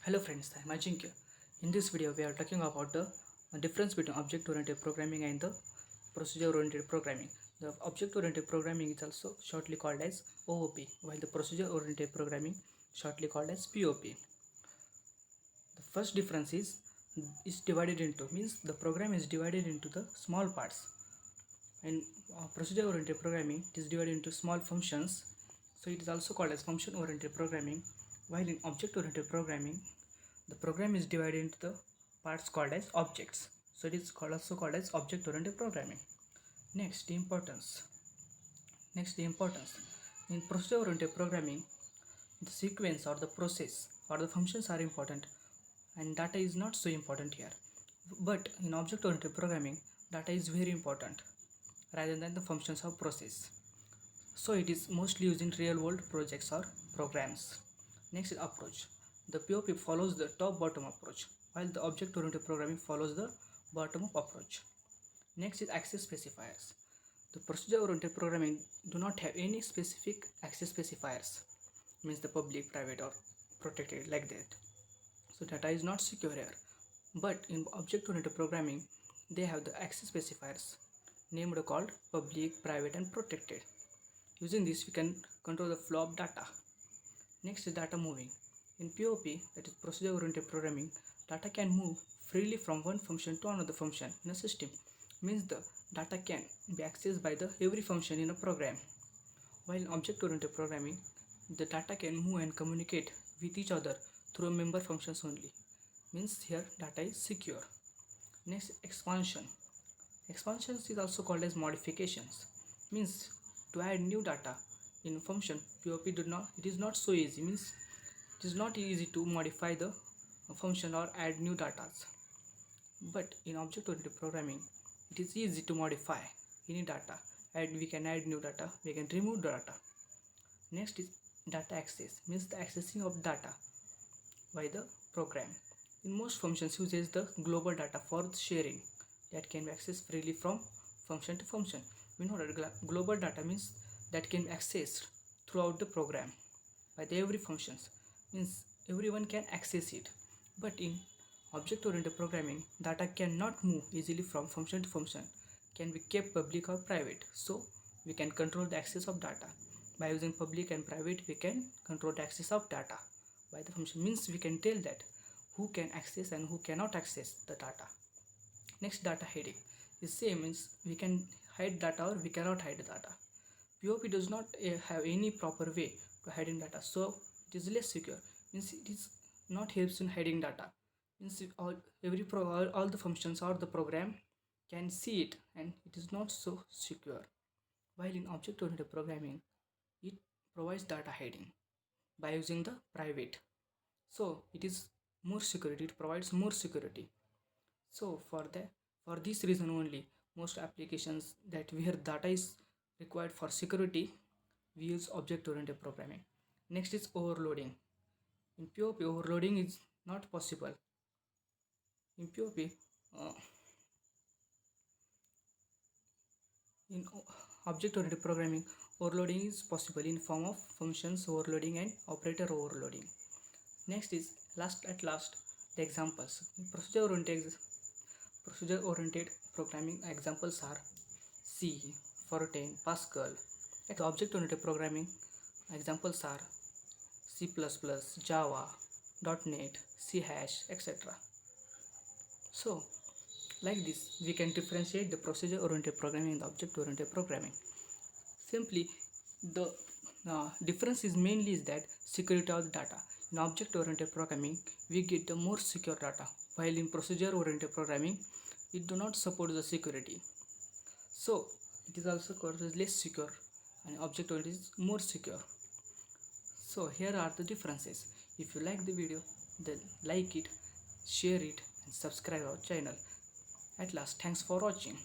Hello friends, I am Ajinkya. In this video, we are talking about the difference between object-oriented programming and the procedure-oriented programming. The object-oriented programming is also shortly called as OOP, while the procedure-oriented programming shortly called as POP. The first difference is divided into, means the program is divided into the small parts. In procedure-oriented programming, it is divided into small functions, so it is also called as function-oriented programming. While in object-oriented programming, the program is divided into the parts called as objects, so it is also called as object-oriented programming. Next, the importance. In procedure-oriented programming, the sequence or the process or the functions are important, and data is not so important here. But in object-oriented programming, data is very important rather than the functions or process. So it is mostly used in real-world projects or programs. Next is approach. The POP follows the top-bottom approach, while the object-oriented programming follows the bottom-up approach. Next is access specifiers. The procedure-oriented programming do not have any specific access specifiers, means the public, private, or protected like that. So data is not secure here. But in object-oriented programming, they have the access specifiers named called public, private, and protected. Using this, we can control the flow of data. Next is data moving. In POP, that is procedure-oriented programming, data can move freely from one function to another function in a system. Means the data can be accessed by the every function in a program. While in object-oriented programming, the data can move and communicate with each other through member functions only. Means here data is secure. Next, expansion. Expansions is also called as modifications. Means to add new data in function, POP it is not so easy. Means it is not easy to modify the function or add new data. But in object-oriented programming, it is easy to modify any data. We can add new data, we can remove data. Next is data access, means the accessing of data by the program. In most functions uses the global data for sharing that can be accessed freely from function to function. We know that global data means that can be accessed throughout the program by the every functions, means everyone can access it. But in object-oriented programming, data cannot move easily from function to function, can be kept public or private, so we can control the access of data. By using public and private, we can control the access of data by the function, means we can tell that who can access and who cannot access the data. Next, data hiding is same, means we can hide data or we cannot hide data. POP does not have any proper way to hiding data, so it is less secure. Means it is not helps in hiding data. Means all the functions or the program can see it, and it is not so secure. While in object-oriented programming, it provides data hiding by using the private, so it is more security. It provides more security. So for this reason only, most applications that where data is required for security, we use object-oriented programming. Next is overloading. In POP, overloading is not possible. In POP, in object-oriented programming, overloading is possible in form of functions overloading and operator overloading. Next is the examples. In procedure-oriented programming examples are C, Fortran, Pascal. Object-oriented programming examples are C++, Java, .NET, C#, etc. So, like this, we can differentiate the procedure-oriented programming and the object-oriented programming. Simply, the difference is mainly is that security of the data. In object-oriented programming, we get the more secure data, while in procedure-oriented programming, it do not support the security. So, it is also called less secure, and object-oriented is more secure. So, here are the differences. If you like the video, then like it, share it, and subscribe our channel. At last, thanks for watching.